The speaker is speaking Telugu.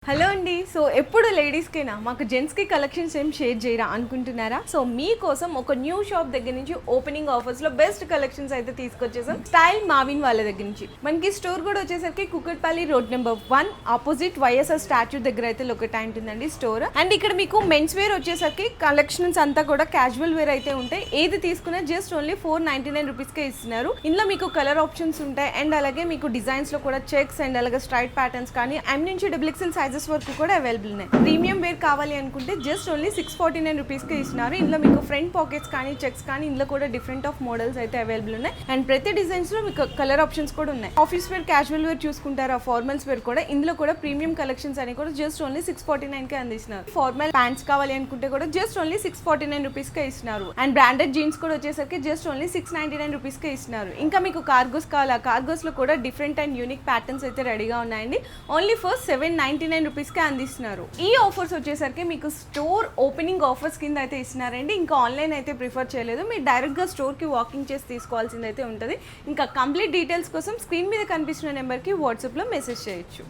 హలో అండి. సో ఎప్పుడు లేడీస్కైనా మాకు జెంట్స్కి కలెక్షన్స్ ఏం షేర్ చేయరా అనుకుంటున్నారా? సో మీకోసం ఒక న్యూ షాప్ దగ్గర నుంచి ఓపెనింగ్ ఆఫర్స్లో బెస్ట్ కలెక్షన్స్ అయితే తీసుకొచ్చేసాం. స్టైల్ మావిన్ వాళ్ళ దగ్గర నుంచి. మనకి స్టోర్ కూడా వచ్చేసరికి Kukatpally road number 1 opposite YSR statue దగ్గర అయితే లొకేట్ ఉంటుందండి స్టోర్. అండ్ ఇక్కడ మీకు మెన్స్ వేర్ వచ్చేసరికి కలెక్షన్స్ అంతా కూడా క్యాజువల్ వేర్ అయితే ఉంటాయి. ఏది తీసుకున్నా జస్ట్ ఓన్లీ 499 రూపీస్కే ఇస్తున్నారు. ఇందులో మీకు కలర్ ఆప్షన్స్ ఉంటాయి అండ్ అలాగే మీకు డిజైన్స్ లో కూడా చెక్స్ అండ్ అలాగే స్ట్రైట్ ప్యాటర్న్స్ కానీ ఎం నుంచి డబుల్ ఎక్స్ఎల్ సైజెస్ వరకు కూడా అవైలబుల్ ఉన్నాయి. ప్రీమియం వేర్ కావాలి అనుకుంటే జస్ట్ ఓన్లీ 649 రూపీస్ కి ఇస్తున్నారు. ఇందులో మీకు ఫ్రంట్ పాకెట్స్ కానీ చెక్స్ కానీ ఇందులో కూడా డిఫరెంట్ ఆఫ్ మోడల్స్ అయితే అవైలబుల్ ఉన్నాయి. అండ్ ప్రతి డిజైన్స్ లో మీకు కలర్ ఆప్షన్స్ కూడా ఉన్నాయి. ఆఫీస్ వేర్, క్యాజువల్ వేర్ చూసుకుంటారా, ఫార్మల్స్ వేర్ కూడా ఇందులో కూడా ప్రీమియం కలెక్షన్స్ అని కూడా జస్ట్ ఓన్లీ 649 కి అందిస్తున్నారు. ఫార్మల్ ప్యాంట్స్ కావాలి అనుకుంటే కూడా జస్ట్ ఓన్లీ 649 రూపీస్ కే ఇస్తున్నారు. అండ్ బ్రాండెడ్ జీన్స్ కూడా వచ్చేసరికి జస్ట్ ఓన్లీ 699 రూపీస్ కే ఇస్తున్నారు. ఇంకా మీకు కార్గోస్ కావాలా, కార్గోస్ లో కూడా డిఫరెంట్ అండ్ యూనిక్ ప్యాటర్న్స్ అయితే రెడీగా ఉన్నాయండి. ఓన్లీ ఫర్ 799 రూపీస్ కే అందిస్తున్నారు. ఈ ఆఫర్స్ వచ్చేసరికి మీకు స్టోర్ ఓపెనింగ్ ఆఫర్స్ కింద అయితే ఇస్తున్నారండి. ఇంకా ఆన్లైన్ అయితే ప్రిఫర్ చేయలేదు. మీరు డైరెక్ట్ గా స్టోర్ కి వాకింగ్ చేసి తీసుకోవాల్సింది అయితే ఉంటుంది. ఇంకా కంప్లీట్ డీటెయిల్స్ కోసం స్క్రీన్ మీద కనిపిస్తున్న నెంబర్ కి వాట్సాప్ లో మెసేజ్ చేయొచ్చు.